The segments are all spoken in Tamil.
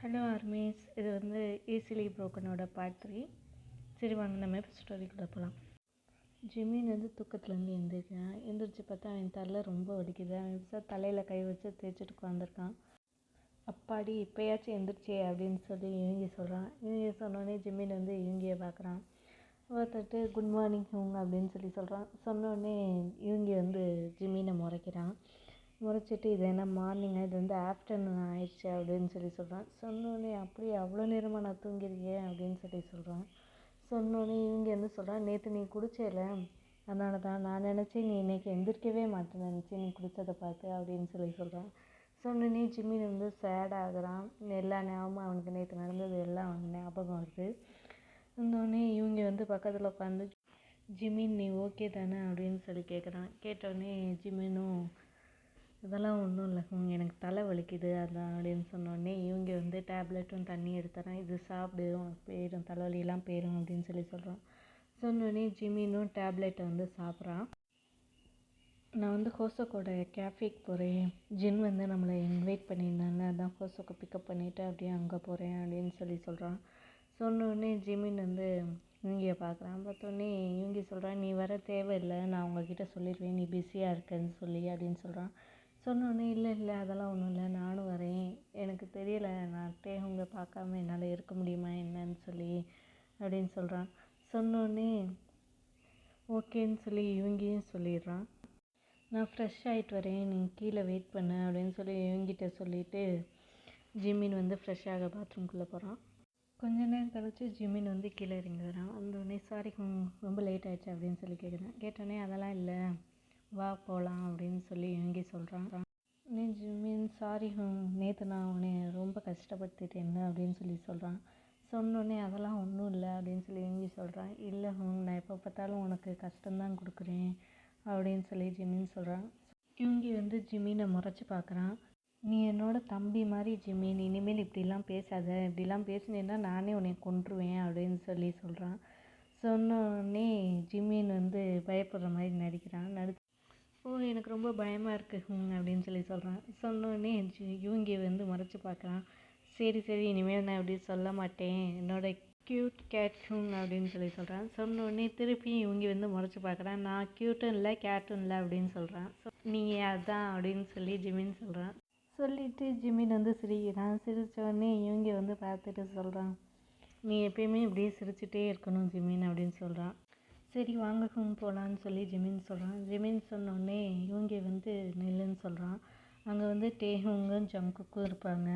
ஹலோ ஆர்மீஸ், இது ஈஸிலி ப்ரோக்கனோட பார்ட் 3. சரி வாங்க நம்ம ஸ்டோரிக்குள்ளே போகலாம். ஜிமின் தூக்கத்துலேருந்து எழுந்திரிக்கிறான். எழுந்திரிச்சு பார்த்தா அவன் தலை ரொம்ப வலிக்குது. அவன் தலையில் கை வச்சு தேய்ச்சிட்டு உட்காந்துருக்கான். அப்பாடி இப்போயாச்சும் எழுந்திரிச்சே அப்படின்னு சொல்லி இவங்க சொல்கிறான். இவங்க சொன்னோடனே ஜிமின் இவங்கியை பார்க்குறான். பார்த்துட்டு குட் மார்னிங் ஹோங் அப்படின்னு சொல்லி சொல்கிறான். சொன்னோடனே இவங்க ஜிமினை முறைக்கிறான். முறைச்சிட்டு இது என்ன மார்னிங்காக இது ஆஃப்டர்நூன் ஆயிடுச்சு அப்படின்னு சொல்லி சொல்கிறான். சொன்னோடனே அப்படியே அவ்வளோ நேரமாக நான் தூங்கியிருக்கேன் அப்படின்னு சொல்லி சொல்கிறான். சொன்னோடனே இவங்க சொல்கிறான், நேற்று நீ குடிச்சேல, அதனால தான் நான் நினச்சேன் நீ இன்றைக்கி எந்திரிக்கவே மாட்டேன்னு நினச்சி நீ குடித்ததை பார்த்து அப்படின்னு சொல்லி சொல்கிறான். சொன்னோடனே ஜிம்மின் சேட் ஆகுறான். எல்லா ஞாபகமும் அவனுக்கு நேற்று நடந்தது எல்லாம் அவனுக்கு ஞாபகம் வருது. இருந்தோடனே இவங்க பக்கத்தில் உட்காந்து ஜிமின் நீ ஓகே தானே அப்படின்னு சொல்லி கேட்குறான். கேட்டோடனே ஜிமினும் இதெல்லாம் ஒன்றும் இல்லை, எனக்கு தலை வலிக்குது அதான் அப்படின்னு சொன்னோடனே இவங்க டேப்லெட்டும் தண்ணி எடுத்துறான். இது சாப்பிடு உனக்கு போயிடும், தலைவலியெல்லாம் போயிடும் அப்படின்னு சொல்லி சொல்கிறான். சொன்னோடனே ஜிமினும் டேப்லெட்டை சாப்பிட்றான். நான் ஹோசோக்கோட கேஃபேக்கு போகிறேன், ஜின் நம்மளை இன்வைட் பண்ணியிருந்தாங்க, அதான் ஹோசோக்கை பிக்கப் பண்ணிவிட்டு அப்படியே அங்கே போகிறேன் அப்படின்னு சொல்லி சொல்கிறான். சொன்னோடனே ஜிமின் இவங்க பார்க்குறான். பார்த்தோன்னே இவங்க சொல்கிறான், நீ வர தேவையில்லை, நான் உங்ககிட்ட சொல்லிடுவேன் நீ பிஸியாக இருக்கேன்னு சொல்லி அப்படின்னு சொல்கிறான். சொன்னோடனே இல்லை அதெல்லாம் ஒன்றும் இல்லை, நானும் வரேன், எனக்கு தெரியலை நான் டேஹுங்கை பார்க்காம என்னால் இருக்க முடியுமா என்னன்னு சொல்லி அப்படின்னு சொல்கிறான். சொன்னோடனே ஓகேன்னு சொல்லி இவங்கையும் சொல்லிடுறான். நான் ஃப்ரெஷ் ஆகிட்டு வரேன், நீங்கள் கீழே வெயிட் பண்ணு அப்படின்னு சொல்லி இவங்கிட்ட சொல்லிவிட்டு ஜிம்மின் ஃப்ரெஷ்ஷாக பாத்ரூம்குள்ளே போகிறான். கொஞ்ச நேரம் கழிச்சு ஜிம்மின் கீழே இறங்கி வரான். வந்தோடனே சாரி ரொம்ப லேட் ஆகிடுச்சு அப்படின்னு சொல்லி கேட்குறேன். கேட்டோடனே அதெல்லாம் இல்லை, வா போகலாம் அப்படின்னு சொல்லி இவங்க சொல்கிறான். நீ ஜிமின் சாரி நேற்று நான் உன்னை ரொம்ப கஷ்டப்படுத்திட்டேன் அப்படின்னு சொல்லி சொல்கிறான். சொன்னோடனே அதெல்லாம் ஒன்றும் இல்லை அப்படின்னு சொல்லி இவங்க சொல்கிறான். இல்லை நான் எப்போ பார்த்தாலும் உனக்கு கஷ்டம்தான் கொடுக்குறேன் அப்படின்னு சொல்லி ஜிமின் சொல்கிறான். இவங்க ஜிமினை முறைச்சி பார்க்குறான். நீ என்னோட தம்பி மாதிரி ஜிமின், இனிமேல் இப்படிலாம் பேசாத, இப்படிலாம் பேசினேன்னா நானே உன்னை கொன்றுவேன் அப்படின்னு சொல்லி சொல்கிறான். சொன்னோடனே ஜிமின் பயப்படுற மாதிரி நடிக்கிறான். எனக்கு ரொம்ப பயமாக இருக்குது அப்படின்னு சொல்லி சொல்கிறான். சொன்னோடனே இவங்க முறைச்சி பார்க்குறான். சரி இனிமேல் நான் இப்படி சொல்ல மாட்டேன், என்னோட க்யூட் கேட் அப்படின்னு சொல்லி சொல்கிறான். சொன்னோடனே திருப்பி இவங்க முறைச்சி பார்க்குறான். நான் க்யூட்டும் இல்லை கேட்டும் இல்லை அப்படின்னு சொல்கிறான். நீங்கள் அதான் அப்படின்னு சொல்லி ஜிமின் சொல்கிறான். சொல்லிவிட்டு ஜிமின் சிரிக்கிறான். சிரித்தோடனே இவங்க பார்த்துட்டு சொல்கிறான், நீ எப்பயுமே இப்படியே சிரிச்சிட்டே இருக்கணும் ஜிமின் அப்படின்னு சொல்கிறான். சரி வாங்க போகலான்னு சொல்லி ஜிமின் சொல்கிறான். ஜிமின் சொன்னோடனே இவங்க நில்லுன்னு சொல்கிறான். அங்கே டேஹுங்கும் ஜங்குக்கும் இருப்பாங்க,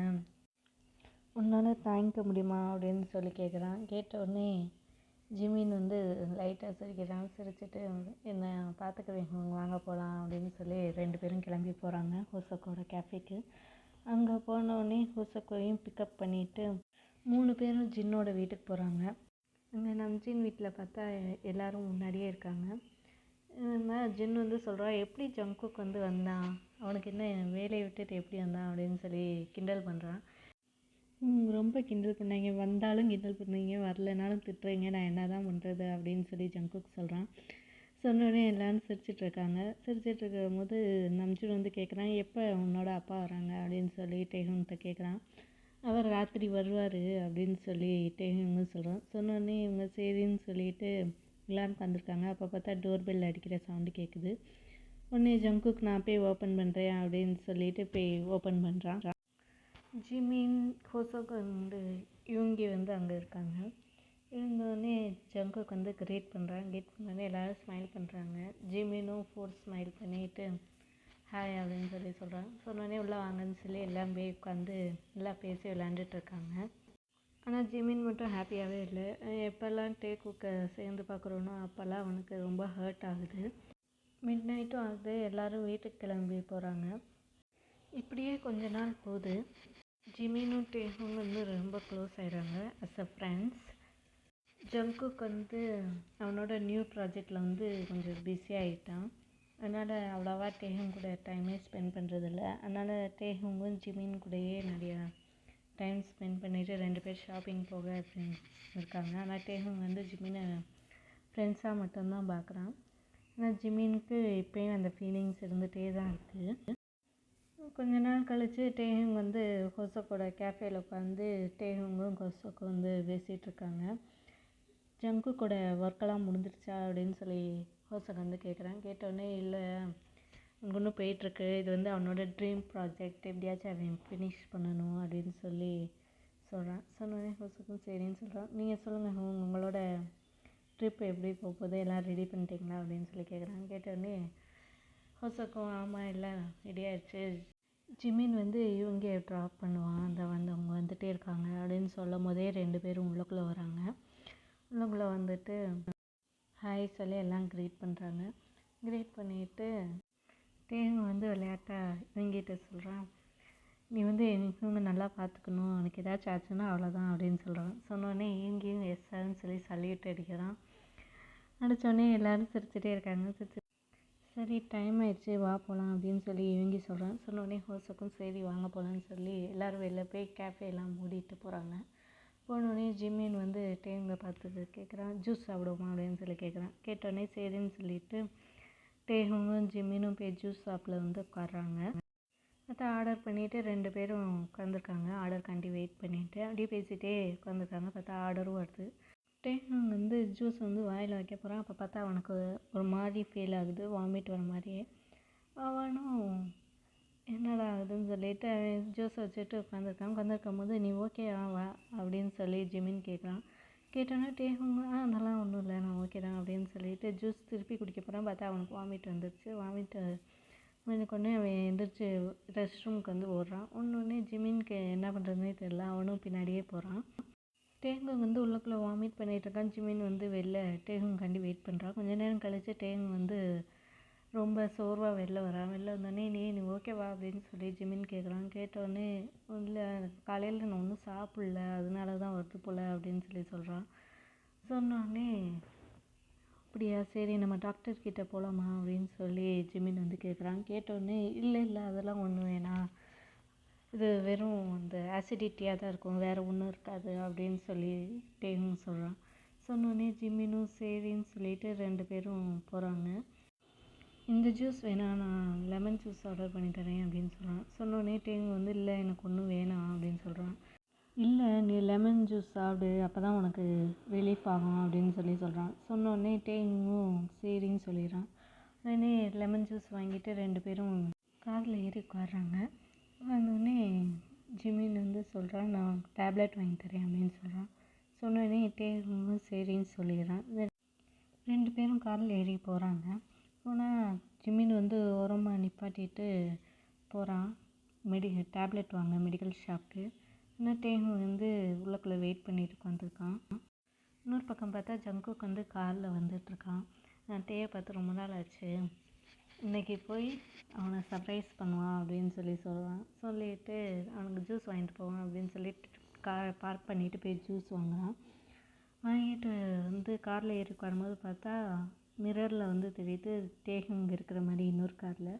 உன்னால் தாங்கிக்க முடியுமா அப்படின்னு சொல்லி கேட்குறான். கேட்டோடனே ஜிமின் லைட்டாக சிரிக்கிறான். சிரிச்சுட்டு என்னை பார்த்துக்குறேன் வாங்க போகலாம் அப்படின்னு சொல்லி 2 பேரும் கிளம்பி போகிறாங்க ஹோசோக்கோட கேஃபேக்கு. அங்கே போனோடனே ஹோசோக்கோவையும் பிக்கப் பண்ணிவிட்டு 3 பேரும் ஜின்னோட வீட்டுக்கு போகிறாங்க. அங்கே நம்ஜின் வீட்டில் பார்த்தா எல்லோரும் முன்னாடியே இருக்காங்க. ஜின் சொல்கிறான், எப்படி ஜங்குக் வந்தான், அவனுக்கு என்ன வேலையை விட்டுட்டு எப்படி வந்தான் அப்படின்னு சொல்லி கிண்டல் பண்ணுறான். ரொம்ப கிண்டல் பண்ணாங்க, வந்தாலும் கிண்டல் பண்ணுறீங்க, வரலைனாலும் திட்டுறீங்க, நான் என்ன தான் பண்ணுறது அப்படின்னு சொல்லி ஜங்குக் சொல்கிறான். சொன்னோடனே எல்லோரும் சிரிச்சிட்ருக்காங்க. சிரிச்சிட்ருக்கும் போது நம்ஜின் கேட்குறான், எப்போ உன்னோட அப்பா வராங்க அப்படின்னு சொல்லி டேஹுன்கிட்ட கேட்குறான். அவர் ராத்திரி வருவார் அப்படின்னு சொல்லி டேஹுன்னு சொல்கிறான். சொன்னோடனே இவங்க சரின்னு சொல்லிட்டு எல்லோரும் உட்காந்துருக்காங்க. அப்போ பார்த்தா டோர் பெல் அடிக்கிற சவுண்டு கேட்குது. உடனே ஜங்குக் நான் போய் ஓப்பன் பண்ணுறேன் அப்படின்னு சொல்லிட்டு போய் ஓப்பன் பண்ணுறான். ஜிமின் ஹோசோக் இவங்க அங்கே இருக்காங்க. இருந்தோடனே ஜங்குக் கிரேட் பண்ணுறான். கிரேட் பண்ணோடனே எல்லோரும் ஸ்மைல் பண்ணுறாங்க. ஜிமினும் ஃபோர்ஸ் ஸ்மைல் பண்ணிவிட்டு ஹாய் அப்படின்னு சொல்லி சொல்கிறான். சொன்னோடனே உள்ளே வாங்கன்னு சொல்லி எல்லாம் போய் உட்காந்து எல்லாம் பேசி விளாண்டுட்ருக்காங்க. ஆனால் ஜிமின் மட்டும் ஹாப்பியாகவே இல்லை. எப்போல்லாம் டேக்குக்கை சேர்ந்து பார்க்குறோனோ அப்போல்லாம் அவனுக்கு ரொம்ப ஹர்ட் ஆகுது. மிட் நைட்டும் ஆகுது. எல்லோரும் வீட்டுக்கு கிளம்பி போகிறாங்க. இப்படியே கொஞ்ச நாள் போகுது. ஜிமினும் டேக்கும் ரொம்ப க்ளோஸ் ஆகிடுறாங்க அஸ் அ ஃப்ரெண்ட்ஸ். ஜங்குக் அவனோட நியூ ப்ராஜெக்டில் கொஞ்சம் பிஸி ஆகிட்டான். அதனால் அவ்வளோவா டேஹுங் கூட டைமே ஸ்பெண்ட் பண்ணுறதில்ல. அதனால் டேஹுங்கும் ஜிமின் கூடயே நிறையா டைம் ஸ்பெண்ட் பண்ணிவிட்டு 2 பேர் ஷாப்பிங் போக அப்படின்னு இருக்காங்க. ஆனால் டேஹுங் ஜிமினை ஃப்ரெண்ட்ஸாக மட்டும்தான் பார்க்குறான். ஆனால் ஜிமினுக்கு இப்போயும் அந்த ஃபீலிங்ஸ் இருந்துகிட்டே தான் இருக்குது. கொஞ்ச நாள் கழித்து டேஹுங் வந்து ஹோசோக்கோட கேஃபேல உட்காந்து டேஹுங்கும் ஹோசோக்கும் வந்து பேசிகிட்ருக்காங்க. ஜங்குக்கோட ஒர்க்கெல்லாம் முடிஞ்சிருச்சா அப்படின்னு சொல்லி ஹோசோக் வந்து கேட்குறான். கேட்டோடனே இல்லை அங்கே இன்னும் போயிட்டுருக்கு, இது வந்து அவனோட ட்ரீம் ப்ராஜெக்ட், எப்படியாச்சும் அவன் ஃபினிஷ் பண்ணணும் அப்படின்னு சொல்லி சொல்கிறான். சொன்னோடனே ஹோசோக்கும் சரின்னு சொல்கிறான். நீங்கள் சொல்லுங்கள் உங்களோட ட்ரிப் எப்படி போகுது, எல்லாம் ரெடி பண்ணிட்டீங்களா அப்படின்னு சொல்லி கேட்குறாங்க. கேட்டோடனே ஹோசோக்கும் ஆமாம் எல்லாம் ரெடி ஆயிடுச்சு, ஜிமின் வந்து இவங்க ட்ராப் பண்ணுவான், அந்த வந்து அவங்க வந்துகிட்டே இருக்காங்க அப்படின்னு சொல்லும் போதே 2 பேரும் உள்ளுக்குள்ளே வராங்க. உள்ளுக்குள்ளே வந்துட்டு ஹாய் சொல்லி எல்லாம் க்ரீட் பண்ணுறாங்க. க்ரீட் பண்ணிவிட்டு டேஹுங் வந்து விளையாட்டா இவங்கிட்ட சொல்கிறான், நீ வந்து இவங்க நல்லா பார்த்துக்கணும், எனக்கு ஏதாச்சும் ஆச்சுன்னா அவ்வளோதான் அப்படின்னு சொல்கிறான். சொன்னோடனே இங்கேயும் எஸ் சார்ன்னு சொல்லி சல்யூட் அடிக்கிறான். அடித்தோடனே எல்லோரும் சிரிச்சிட்டே இருக்காங்க. சரி டைம் ஆயிடுச்சு வா போகலாம் அப்படின்னு சொல்லி இவங்க சொல்கிறான். சொன்னோடனே ஹோசோக்கும் சரி வாங்க போகலான்னு சொல்லி எல்லோரும் வெளில போய் கேஃபேலாம் மூடிட்டு போகிறாங்க. போனோடனே ஜிமின் வந்து டேங்க பார்த்து கேட்குறான், ஜூஸ் சாப்பிடுவோமா அப்படின்னு சொல்லி கேட்குறான். கேட்டோடனே சரின்னு சொல்லிட்டு டேஹுங்கும் ஜிமினும் போய் ஜூஸ் ஷாப்பில் வந்து உட்காடுறாங்க. அதை ஆர்டர் பண்ணிவிட்டு 2 பேரும் உட்காந்துருக்காங்க. ஆர்டருக்காண்டி வெயிட் பண்ணிவிட்டு அப்படியே பேசிகிட்டே உட்காந்துருக்காங்க. பார்த்தா ஆர்டரும் வருது. டேஹுங் வந்து ஜூஸ் வந்து வாயில் வைக்க போகிறான். அப்போ பார்த்தா அவனுக்கு ஒரு மாதிரி ஃபீல் ஆகுது, வாமிட் வர மாதிரியே. அவனும் என்னடா ஆகுதுன்னு சொல்லிட்டு அவன் ஜூஸ் வச்சுட்டு உட்காந்துருக்கும் போது நீ ஓகே வா அப்படின்னு சொல்லி ஜிமின் கேட்குறான். கேட்டோன்னா டேஹுங்க அதெல்லாம் ஒன்றும் இல்லை நான் ஓகே தான் அப்படின்னு சொல்லிட்டு ஜூஸ் திருப்பி குடிக்க போகிறான். பார்த்தா அவனுக்கு வாமிட் வந்துடுச்சு. வாமிட்டு அவனுக்கு அவன் எந்திரிச்சு ரெஸ்ட் ரூமுக்கு வந்து ஓடுறான். ஒன்று ஜிமின்க்கு என்ன பண்ணுறதுனே தெரியல, அவனும் பின்னாடியே போகிறான். டேஹுங் வந்து உள்ளுக்குள்ளே வாமிட் பண்ணிகிட்ருக்கான். ஜிமின் வந்து வெளில டேஹுங்காண்டி வெயிட் பண்ணுறான். கொஞ்ச நேரம் கழித்து டேஹுங் வந்து ரொம்ப சோர்வாக வெளில வரான். வெளில வந்தோடனே நீ ஓகேவா அப்படின்னு சொல்லி ஜிமின் கேட்குறான். கேட்டோடனே இல்லை காலையில் நான் ஒன்றும் சாப்பிடல, அதனால தான் வருது போல் அப்படின்னு சொல்லி சொல்கிறான். சொன்னோடனே அப்படியா சரி நம்ம டாக்டர்கிட்ட போகலாமா அப்படின்னு சொல்லி ஜிமின் வந்து கேட்குறான். கேட்டோடனே இல்லை அதெல்லாம் ஒன்றும் வேணாம், இது வெறும் அந்த ஆசிடிட்டியாக தான் இருக்கும், வேறு ஒன்றும் இருக்காது அப்படின்னு சொல்லி டேஹுங் சொல்கிறான். சொன்னோடனே ஜிமினும் சரின்னு சொல்லிட்டு 2 பேரும் போகிறாங்க. இந்த ஜூஸ் வேணாம், நான் லெமன் ஜூஸ் ஆர்டர் பண்ணி தரேன் அப்படின்னு சொல்கிறான். சொன்னோடனே டேஹுங் வந்து இல்லை எனக்கு ஒன்றும் வேணாம் அப்படின்னு சொல்கிறான். இல்லை நீ லெமன் ஜூஸ் சாப்பிடு, அப்போ தான் உனக்கு ரிலீஃப் ஆகும் அப்படின்னு சொல்லி சொல்கிறான். சொன்னோடனே டேஹுங்கும் சரின்னு சொல்லிடுறான். உடனே லெமன் ஜூஸ் வாங்கிட்டு 2 பேரும் காரில் ஏறி உட்காடுறாங்க. வந்தோடனே ஜிமின் வந்து சொல்கிறான் நான் டேப்லெட் வாங்கி தரேன் அப்படின்னு சொல்கிறான். சொன்னோடனே டேஹுங்கும் சரின்னு சொல்லிடுறான். 2 பேரும் காரில் ஏறி போகிறாங்க. போனால் ஜிமின் வந்து ஓரமாக நிப்பாட்டிட்டு போகிறான் டேப்லெட் வாங்க மெடிக்கல் ஷாப்புக்கு. இன்னும் டேஹுங் வந்து உள்ளக்குள்ளே வெயிட் பண்ணிட்டு உட்காந்துருக்கான். இன்னொரு பக்கம் பார்த்தா ஜங்குக் வந்து காரில் வந்துட்டுருக்கான். நான் டேயை பார்த்து ரொம்ப நாள் ஆச்சு, இன்றைக்கி போய் அவனை சர்ப்ரைஸ் பண்ணுவான் அப்படின்னு சொல்லி சொல்லுவான். சொல்லிவிட்டு அவனுக்கு ஜூஸ் வாங்கிட்டு போவான் அப்படின்னு சொல்லிட்டு காரை பார்க் பண்ணிவிட்டு போய் ஜூஸ் வாங்குறான். வாங்கிட்டு வந்து காரில் ஏறி உட்காரும்போது பார்த்தா மிரரில் வந்து தெரியுது டேஹுங் இருக்கிற மாதிரி இன்னொரு காரில்.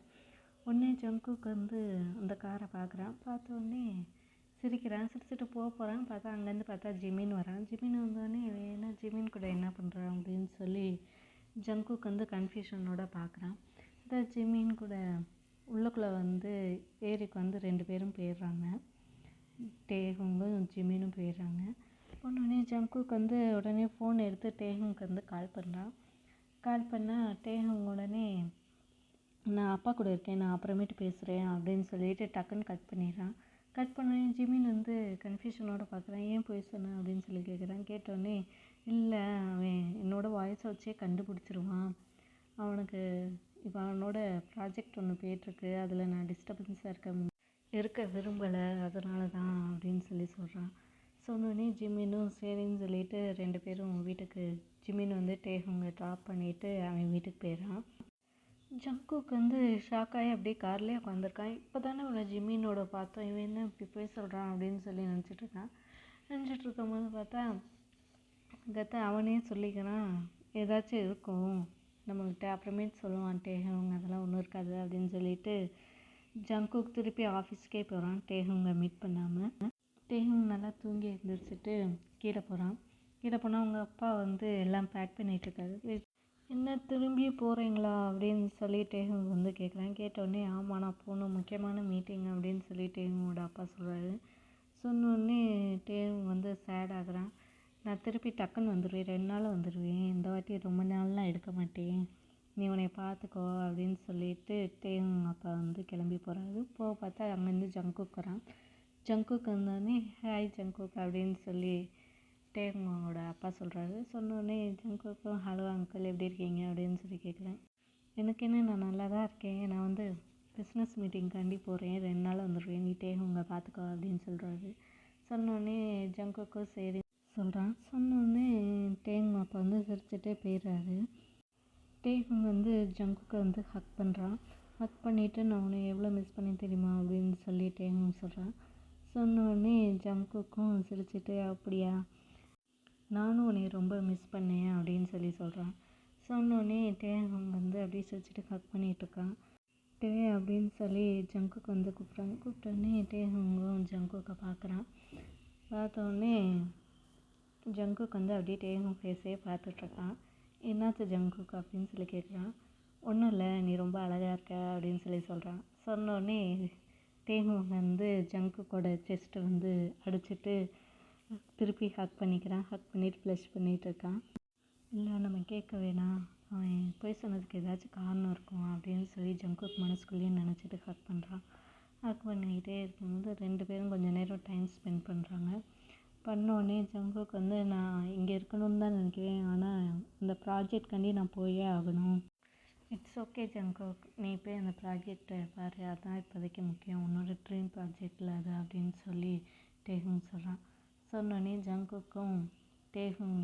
உடனே ஜங்குக் வந்து அந்த காரை பார்க்குறான். பார்த்தோடனே சிரிக்கிறான். சிரிச்சுட்டு போகிறான். பார்த்தா அங்கேருந்து பார்த்தா ஜிமின் வரான். ஜிமின் வந்தோடனே என்ன ஜிமின் கூட என்ன பண்ணுறான் அப்படின்னு சொல்லி ஜங்குக் வந்து கன்ஃபியூஷனோட பார்க்குறான். அதான் ஜிமின் கூட உள்ளுக்குள்ளே வந்து ஏரிக்கு வந்து 2 பேரும் போயிடுறாங்க. டேஹுங்கும் ஜிமினும் போயிடுறாங்க. உடனே ஜங்குக் வந்து உடனே ஃபோன் எடுத்து டேஹுங்க்கு வந்து கால் பண்ணுறான். கால் பண்ணால் டேஹுங் உடனே நான் அப்பா கூட இருக்கேன், நான் அப்புறமேட்டு பேசுகிறேன் அப்படின்னு சொல்லிட்டு டக்குன்னு கட் பண்ணிடுறான். கட் பண்ண ஜிமின் வந்து கன்ஃபியூஷனோட பார்க்குறான். ஏன் போய் சொன்னேன் அப்படின்னு சொல்லி கேட்குறான். கேட்டோடனே இல்லை அவன் என்னோடய வாய்ஸை வச்சே கண்டுபிடிச்சிருவான், அவனுக்கு இப்போ அவனோட ப்ராஜெக்ட் ஒன்று போயிட்டுருக்கு, அதில் நான் டிஸ்டர்பன்ஸாக இருக்க விரும்பலை, அதனால தான் அப்படின்னு சொல்லி சொல்கிறான். சொன்னோடனே ஜிமினும் சரின்னு சொல்லிட்டு 2 பேரும் வீட்டுக்கு ஜிமின் வந்து டேஹுங்கை ட்ராப் பண்ணிவிட்டு அவன் வீட்டுக்கு போயிடறான். ஜங்குக் வந்து ஷாக்காகி அப்படியே கார்லேயே உட்காந்துருக்கான். இப்போ தானே அவனை ஜிமினோட பார்த்தோம், இவன் என்ன இப்படி போய் சொல்கிறான் அப்படின்னு சொல்லி நினச்சிட்ருக்கான். நினச்சிட்ருக்கும்போது பார்த்தா அவனே சொல்லிக்கிறான் ஏதாச்சும் இருக்கும் நம்மள்கிட்ட, அப்புறமேட்டு சொல்லுவான் டேஹுங் அதெல்லாம் ஒன்றும் இருக்காது அப்படின்னு சொல்லிட்டு ஜங்குக் திருப்பி ஆஃபீஸ்க்கே போகிறான் டேஹுங்கை மீட் பண்ணாமல். டேஹுங் நல்லா தூங்கி எழுந்திரிச்சிட்டு கீழே போகிறான். கீழே போனால் அவங்க அப்பா வந்து எல்லாம் பேக் பண்ணிகிட்ருக்காரு. என்ன திரும்பி போகிறீங்களா அப்படின்னு சொல்லிட்டு இவங்க வந்து கேட்குறேன். கேட்டோடனே ஆமாம் நான் போகணும், முக்கியமான மீட்டிங் அப்படின்னு சொல்லிட்டு இவங்களோட அப்பா சொல்கிறாரு. சொன்னோடனே டேவும் வந்து சேட் ஆகுறான். நான் திருப்பி டக்குன்னு வந்துடுவேன், 2 நாள் வந்துடுவேன், இந்த வாட்டி ரொம்ப நாள்லாம் எடுக்க மாட்டேன், நீ உன்னை பார்த்துக்கோ அப்படின்னு சொல்லிட்டு டேவும் அப்பா வந்து கிளம்பி போகிறாரு. போக பார்த்தா அங்கேருந்து ஜங்குக் வரான். ஜங்குக் வந்தோடனே ஹாய் ஜங்குக் அப்படின்னு சொல்லி டேங்கோட அப்பா சொல்கிறாரு. சொன்னோடனே ஜங்குக்கும் ஹலோ அங்கிள் எப்படி இருக்கீங்க அப்படின்னு சொல்லி கேட்குறேன். எனக்கு என்ன, நான் நல்லா தான் இருக்கேன், நான் வந்து பிஸ்னஸ் மீட்டிங்காண்டி போகிறேன், 2 நாள் வந்துடுவேன், நீ டேகுங்க பார்த்துக்கோ அப்படின்னு சொல்கிறாரு. சொன்னோடனே ஜங்குக்கும் சரி சொல்கிறான். சொன்னோடனே டேங் அப்பா வந்து சிரிச்சுட்டே போயிடுறாரு. டேகுங் வந்து ஜங்குக்கை வந்து ஹக் பண்ணுறான். ஹக் பண்ணிவிட்டு நான் உன்னை எவ்வளோ மிஸ் பண்ணி தெரியுமா அப்படின்னு சொல்லி டேகுங் சொல்கிறான். சொன்னோடனே ஜங்குக்கும் சிரிச்சுட்டு அப்படியா, நானும் உன்னை ரொம்ப மிஸ் பண்ணேன் அப்படின்னு சொல்லி சொல்கிறான். சொன்னோடனே டேஹங் வந்து அப்படியே சிரிச்சுட்டு ஹக் பண்ணிகிட்ருக்கான். டே அப்படின்னு சொல்லி ஜங்குக்கு வந்து கூப்பிட்றாங்க. கூப்பிட்டோடனே டேஹங்கும் ஜங்குக்கை பார்க்குறான். பார்த்தோடனே ஜங்குக்கு வந்து அப்படியே டேஹங் ஃபேஸே பார்த்துட்ருக்கான். என்னாச்சு ஜங்குக்கு அப்படின்னு சொல்லி கேட்குறான். ஒன்றும் இல்லை, நீ ரொம்ப அழகாக இருக்க அப்படின்னு சொல்லி சொல்கிறான். சொன்னோடனே டேஹங் வந்து ஜங்குக்கோட செஸ்ட்டை வந்து அடிச்சுட்டு திருப்பி ஹக் பண்ணிக்கிறான். ஹக் பண்ணிவிட்டு ப்ளஷ் பண்ணிகிட்டு இருக்கான். இல்லை நம்ம கேட்க வேணாம், அவன் போய் சொன்னதுக்கு ஏதாச்சும் காரணம் இருக்கும் அப்படின்னு சொல்லி ஜங்குக் மனசுக்குள்ளேயும் நினச்சிட்டு ஹக் பண்ணுறான். ஹக் பண்ணிக்கிட்டே இருக்கும்போது 2 பேரும் கொஞ்சம் நேரம் டைம் ஸ்பெண்ட் பண்ணுறாங்க. பண்ணோடனே ஜங்குக் வந்து நான் இங்கே இருக்கணும்னு தான் நினைக்கிறேன், ஆனால் இந்த ப்ராஜெக்ட்காண்டி நான் போயே ஆகணும். இட்ஸ் ஓகே ஜங்குக், நீ போய் அந்த ப்ராஜெக்டை பாரு, அதுதான் இப்போதைக்கு முக்கியம், உன்னோட ட்ரீம் ப்ராஜெக்டில் அது அப்படின்னு சொல்லி டேஹுங் சொல்கிறான். சொன்னோடனே ஜங்குக்கும் டேஹுங்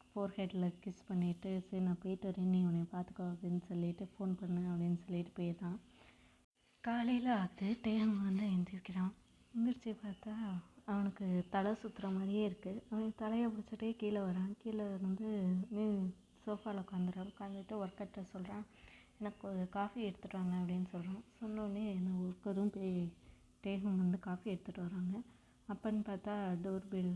ஃபோர்ஹெட்டில் கிஸ் பண்ணிவிட்டு சரி நான் போயிட்டு வரேன், நீ உன்னை பார்த்துக்கோ அப்படின்னு சொல்லிட்டு ஃபோன் பண்ணு அப்படின்னு சொல்லிட்டு போயிடுறான். காலையில் ஆகுது. டேஹுங் வந்து எந்திரிக்கிறான். எந்திரிச்சு பார்த்தா அவனுக்கு தலை சுற்றுற மாதிரியே இருக்குது. அவன் தலையை பிடிச்சிட்டே கீழே வரான். கீழே வந்து சோஃபாவில் உட்காந்துட்டு ஒர்க்கர்கிட்ட சொல்கிறான், எனக்கு ஒரு காஃபி எடுத்துகிட்டு வாங்க அப்படின்னு சொல்கிறான். சொன்னோடனே அந்த ஒர்க்கரும் போய் டேஹுங் வந்து காஃபி எடுத்துகிட்டு வராங்க. அப்பன்னு பார்த்தா டோர் பெல்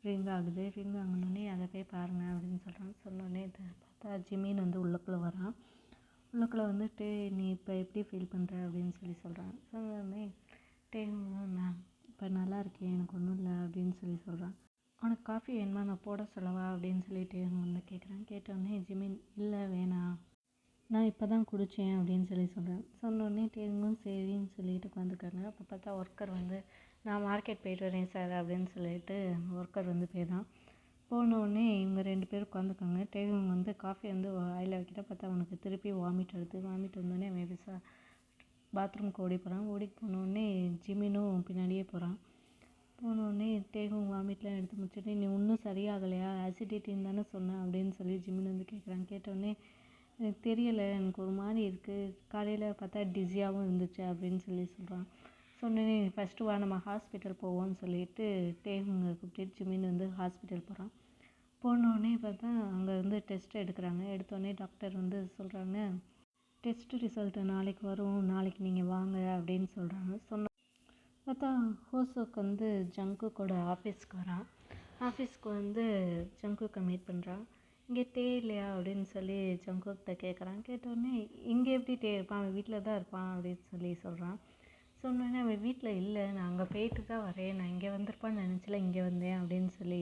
ரிங் ஆகுது. ரிங் ஆகணுன்னே அதை போய் பாருங்கள் அப்படின்னு சொல்கிறான். சொன்னோடனே பார்த்தா ஜிமின் வந்து உள்ளுக்குள்ளே வரான். உள்ளுக்குள்ளே வந்துட்டு நீ இப்போ எப்படி ஃபீல் பண்ணுற அப்படின்னு சொல்லி சொல்கிறான். சொன்னோடனே நான் இப்போ நல்லா இருக்கேன், எனக்கு ஒன்றும் இல்லை அப்படின்னு சொல்லி சொல்கிறான். உனக்கு காஃபி வேணுமா, நான் போட சொல்லவா அப்படின்னு சொல்லிட்டு வந்து கேட்குறான். கேட்டோடனே ஜிமின் இல்லை வேணாம், நான் இப்போ தான் குடித்தேன் அப்படின்னு சொல்லி சொல்கிறேன். சொன்னோடனே டேங்கும் சரின்னு சொல்லிட்டு உட்காந்துருக்காங்க. அப்போ பார்த்தா ஒர்க்கர் வந்து நான் மார்க்கெட் போயிட்டு வரேன் சார் அப்படின்னு சொல்லிட்டு ஒர்க்கர் வந்து போயிடான். போனோடனே இவங்க 2 பேரும் உட்காந்துருக்காங்க. டேங்கும் வந்து காஃபி வந்து வாயில் வைக்கிட்ட பார்த்தா அவனுக்கு திருப்பி வாமிட் வருது. வாமிட் வந்தோடனே அவன் பாத்ரூமுக்கு ஓடி போகிறான். ஓடி போனோடனே ஜிமினும் பின்னாடியே போகிறான். போனோடனே டேகும் வாமிட்லாம் எடுத்து முடிச்சுட்டு நீ இன்னும் சரியாகலையா, ஆசிடிட்டின்னு தானே சொன்னேன் அப்படின்னு சொல்லி ஜிமின் வந்து கேட்குறான். கேட்டோடனே எனக்கு தெரியலை, எனக்கு ஒரு மாதிரி இருக்குது, காலையில் பார்த்தா டிஸியாகவும் இருந்துச்சு அப்படின்னு சொல்லி சொல்கிறான். சொன்னோடனே ஃபஸ்ட்டு வா நம்ம ஹாஸ்பிட்டல் போவோம்னு சொல்லிட்டு டேகுங்க கூப்பிட்டு ஜிமின் வந்து ஹாஸ்பிட்டல் போகிறான். போனோடனே பார்த்தா அங்கே வந்து டெஸ்ட் எடுக்கிறாங்க. எடுத்தோடனே டாக்டர் வந்து சொல்கிறாங்க, டெஸ்ட் ரிசல்ட்டு நாளைக்கு வரும், நாளைக்கு நீங்கள் வாங்க அப்படின்னு சொல்கிறாங்க. பார்த்தா ஹோசோக் வந்து ஜங்குக்கோட ஆஃபீஸ்க்கு வரான். ஆஃபீஸ்க்கு வந்து ஜங்குக்கை மீட் பண்ணுறான். இங்கே டே இல்லையா அப்படின்னு சொல்லி ஜங்குக்கிட்ட கேட்குறான். கேட்டோடனே இங்கே எப்படி டே இருப்பான், அவன் வீட்டில் தான் இருப்பான் அப்படின்னு சொல்கிறான். சொன்னோடனே அவன் வீட்டில் இல்லை, நான் அங்கே போயிட்டு தான் வரேன், நான் இங்கே வந்திருப்பான்னு நினச்சல இங்கே வந்தேன் அப்படின்னு சொல்லி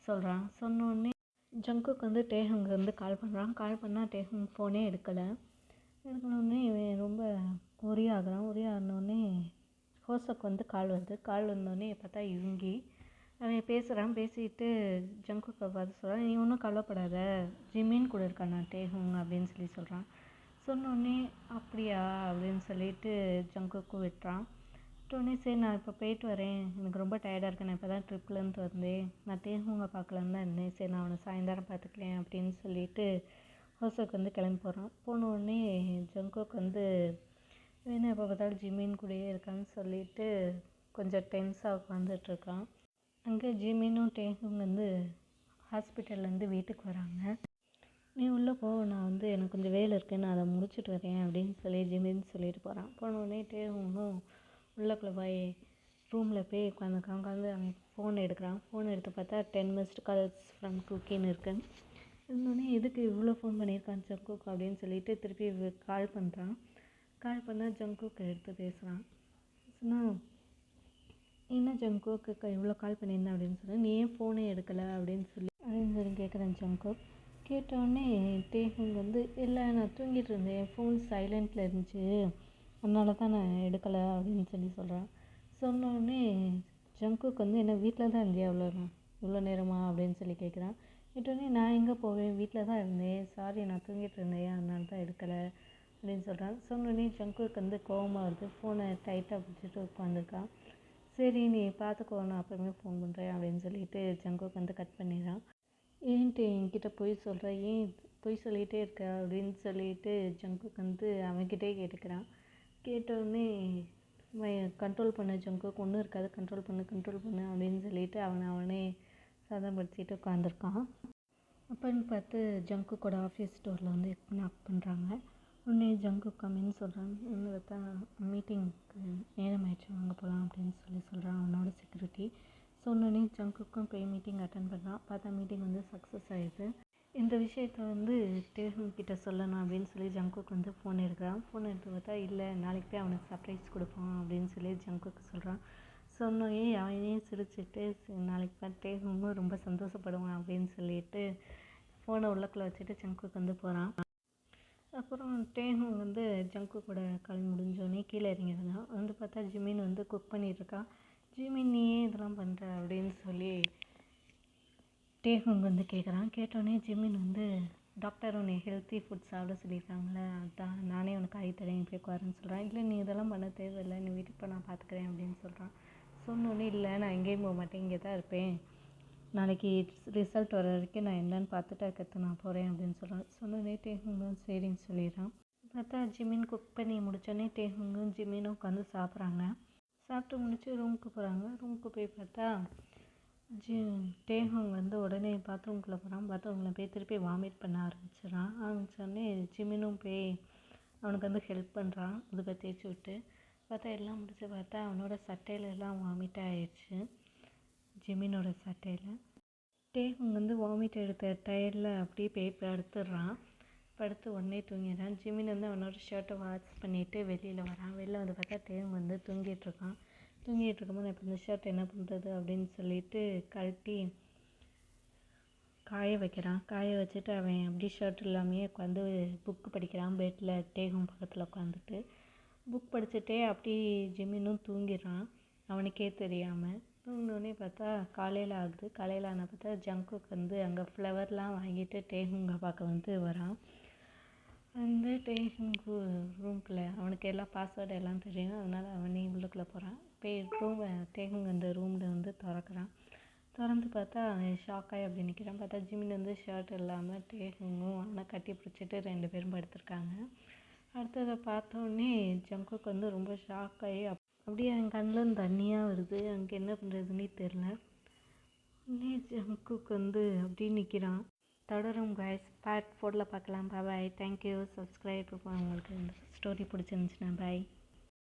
சொல்கிறான். சொன்னோடனே ஜங்குக்கு வந்து டேஹுங்க வந்து கால் பண்ணுறான். கால் பண்ணால் டேஹுங் ஃபோனே எடுக்கணுன்னே இவன் ரொம்ப ஒரியாகிறான். ஒரியாகினோடனே ஹோசோக்கு வந்து கால் வருது. கால் வந்தோடனே பார்த்தா யுங்கி அவன் பேசுகிறான். பேசிட்டு ஜங்குக்கை பார்த்து சொல்கிறான், நீ ஒன்றும் கவலைப்படாத, ஜிமின் கூட இருக்கான் நான் டேஹுங் அப்படின்னு சொல்லி சொல்கிறான். சொன்னோடனே அப்படியா அப்படின்னு சொல்லிட்டு ஜங்குக்கும் விட்டுறான். விட்டோடனே சரி நான் இப்போ போயிட்டு வரேன், எனக்கு ரொம்ப டயர்டாக இருக்கேன், நான் இப்போ தான் ட்ரிப்லேருந்து வந்தேன், நான் டேஹுங்கை பார்க்கலான்னு தான் இருந்தேன், சரி நான் அவனை சாயந்தரம் பார்த்துக்கிறேன் அப்படின்னு சொல்லிட்டு ஹோசோக்கு வந்து கிளம்பி போகிறான். போனோடனே ஜங்குக்கு வந்து வேணா எப்போ பார்த்தாலும் ஜிமின் கூடயே இருக்கான்னு சொல்லிட்டு கொஞ்சம் டென்ஸாக உட்காந்துட்ருக்கான். அங்கே ஜிமினும் டேஹும் வந்து ஹாஸ்பிட்டல்லேருந்து வீட்டுக்கு வராங்க. நீ உள்ளே போ, நான் வந்து எனக்கு கொஞ்சம் வேலை இருக்குது, நான் அதை முடிச்சுட்டு வரேன் அப்படின்னு சொல்லி ஜிமின் சொல்லிட்டு போகிறான். போனோடனே டேஹுங்கும் உள்ளக்குள்ளே போய் ரூமில் போய் உட்காந்து அவன் ஃபோன் எடுக்கிறான். ஃபோன் எடுத்து பார்த்தா 10 மிஸ்டு கால்ஸ் ஃப்ரம் குக்கின்னு இருக்குது. இருந்தோடனே எதுக்கு இவ்வளோ ஃபோன் பண்ணியிருக்கான் ஜங்குக் அப்படின்னு சொல்லிட்டு திருப்பி கால் பண்ணுறான். கால் பண்ணால் ஜங்குக் எடுத்து பேசுகிறான். சொன்னால் என்ன ஜங்குக்கு இவ்வளோ கால் பண்ணியிருந்தேன் அப்படின்னு சொல்லி, நீ ஏன் ஃபோனே எடுக்கலை அப்படின்னு சொல்லி கேட்குறேன் ஜங்குக். கேட்டோடனே டேஹுங் இல்லை நான் தூங்கிட்டு இருந்தேன், என் ஃபோன் சைலண்ட்டில் இருந்துச்சு, அதனால தான் நான் எடுக்கலை அப்படின்னு சொல்கிறான். சொன்னோடனே ஜங்குக் என்ன வீட்டில் தான் இருந்தியா இவ்வளோ நேரமா அப்படின்னு சொல்லி கேட்குறான். கேட்டோடனே நான் எங்கே போவேன், வீட்டில் தான் இருந்தேன், சாரி நான் தூங்கிட்டு இருந்தேன் அதனால தான் எடுக்கலை அப்படின்னு சொல்கிறான். சொன்னோடனே ஜங்குக்கு கோவமாக வருது, ஃபோனை டைட்டாக பிடிச்சிட்டு உட்காந்துருக்கான். சரி நீ பார்த்துக்கோ, நான் அப்புறமே ஃபோன் பண்ணுறேன் அப்படின்னு சொல்லிட்டு ஜங்குக் கட் பண்ணிடுறான். ஏன்ட்டு என்கிட்ட பொய் சொல்கிற, ஏன் பொய் சொல்லிகிட்டே இருக்க அப்படின்னு சொல்லிட்டு ஜங்குக் அவன்கிட்டே கேட்டுக்கிறான். கேட்டோடனே கண்ட்ரோல் பண்ண ஜங்குக், ஒன்றும் இருக்காது, கண்ட்ரோல் பண்ணு அப்படின்னு சொல்லிட்டு அவனே சதப்படுத்திட்டு உட்காந்துருக்கான். அப்போன்னு பார்த்து ஜங்குக்கோட ஆஃபீஸ் டோரில் நாக் பண்ணுறாங்க. உடனே ஜங்குக் கம்மின்னு சொல்கிறான். பார்த்தா மீட்டிங்க்கு நேரம் ஆயிடுச்சு, வாங்க போகலாம் அப்படின்னு சொல்கிறான் அவனோட செக்யூரிட்டி. சொன்னோடனே ஜங்குக்கும் போய் மீட்டிங் அட்டன் பண்ணுறான். பார்த்தா மீட்டிங் சக்ஸஸ் ஆகிடுது. இந்த விஷயத்த டேஹுங் கிட்ட சொல்லணும் அப்படின்னு சொல்லி ஜங்குக் ஃபோன் எடுக்கிறான். ஃபோன் எடுத்து பார்த்தா இல்லை, நாளைக்கு போய் அவனுக்கு சர்ப்ரைஸ் கொடுப்பான் அப்படின்னு சொல்லி ஜங்குக் சொல்கிறான். சொன்னோயே அவனே சிரிச்சுட்டு நாளைக்கு பார்த்து டேஹுங்கும் ரொம்ப சந்தோஷப்படுவான் அப்படின்னு சொல்லிட்டு ஃபோனை உள்ளக்குள்ளே வச்சுட்டு ஜங்குக் போகிறான். அப்புறம் டேஹுங் ஜங்குக்கோட கால் முடிஞ்சோடனே கீழே இறங்கிடுறான். பார்த்தா ஜிமின் குக் பண்ணிகிட்ருக்கான். ஜிமின் நீ ஏன் இதெல்லாம் பண்ணுற அப்படின்னு சொல்லி டேஹுங் கேட்குறான். கேட்டோடனே ஜிமின் டாக்டர் உன்னை ஹெல்த்தி ஃபுட் சாப்பிட சொல்லியிருக்காங்களே, அதான் நானே உனக்கு ஆகி தரேன், இப்படி உட்காருன்னு சொல்கிறான். இல்லை நீ இதெல்லாம் பண்ண தேவையில்லை, நீ வீட்டுக்கு போய் நான் பார்த்துக்கிறேன் அப்படின்னு சொல்கிறான். சொன்னோடனே இல்லை நான் எங்கேயும் போக மாட்டேன், இங்கே தான் இருப்பேன், நாளைக்கு ரிசல்ட் வர வரைக்கும் நான் என்னன்னு பார்த்துட்டு அதுக்கடுத்து நான் போகிறேன் அப்படின்னு சொல்கிறான். சொன்னோடனே டேஹுங்கும் சரின்னு சொல்லிடுறான். பார்த்தா ஜிமின் குக் பண்ணி முடித்தோடனே டேஹுங்கும் ஜிமினும் உட்காந்து சாப்பிட்றாங்க. சாப்பிட்டு முடிச்சு ரூமுக்கு போகிறாங்க. ரூமுக்கு போய் பார்த்தா டேஹுங் உடனே பாத்ரூம்குள்ளே போகிறான். பாத்ரூமில் போய் திருப்பி வாமிட் பண்ண ஆரம்பித்தோடனே ஜிமினும் போய் அவனுக்கு ஹெல்ப் பண்ணுறான், அதுக்கு தேய்ச்சி விட்டு. பார்த்தா எல்லாம் முடிச்சு பார்த்தா அவனோட சட்டையில எல்லாம் வாமிட் ஆகிடுச்சு, ஜிமினோட சட்டையில். டேஹுங் வாமிட் எடுத்த டயர்டில் அப்படியே போய் படுத்துடுறான். படுத்து உடனே தூங்கிடுறான். ஜிமின் அவனோட ஷர்ட்டை வாஷ் பண்ணிவிட்டு வெளியில் வரான். வெளில பார்த்தா டேஹுங் தூங்கிட்டுருக்கான். தூங்கிட்டு இருக்கும்போது இப்போ இந்த ஷர்ட் என்ன பண்ணுறது அப்படின்னு சொல்லிட்டு கழட்டி காய வைக்கிறான். காய வச்சுட்டு அவன் அப்படி ஷர்ட் இல்லாமையே உட்காந்து புக்கு படிக்கிறான். பெட்டில் டேஹுங் பக்கத்தில் உட்காந்துட்டு புக் படிச்சுட்டே அப்படி ஜிமினும் தூங்கிடுறான் அவனுக்கே தெரியாமல். தூங்கினோடனே பார்த்தா காலையில் ஆகுது. காலையில் ஆனால் பார்த்தா ஜங்குக் அங்கே ஃப்ளவர்லாம் வாங்கிட்டு டேஹுங்கை பார்க்க வரான். டேஹுங் ரூம்குள்ளே அவனுக்கு எல்லாம் பாஸ்வேர்டு எல்லாம் தெரியும், அதனால் அவனே உள்ளுக்குள்ளே போகிறான். போய் டேஹுங் ரூமில் திறக்கிறான். திறந்து பார்த்தா அவன் ஷாக்காகி அப்படி நிற்கிறான். பார்த்தா ஜிமின் ஷர்ட் இல்லாமல் டேஹுங்கும் அவனை கட்டி பிடிச்சிட்டு 2 பேரும் படுத்திருக்காங்க. அடுத்ததை பார்த்தோன்னே ஜங்குக் ரொம்ப ஷாக்காகி அப்படியே என் கண்ணில் தண்ணியாக வருது. அங்கே என்ன பண்ணுறதுன்னே தெரில. உடனே ஜங்குக் அப்படி நிற்கிறான். தொடரும் கைஸ், பார்ட் 4ல் பார்க்கலாம். பாய். தேங்க்யூ. சப்ஸ்கிரைப். உங்களுக்கு இந்த ஸ்டோரி பிடிச்சிருந்துச்சுன்னா பாய்.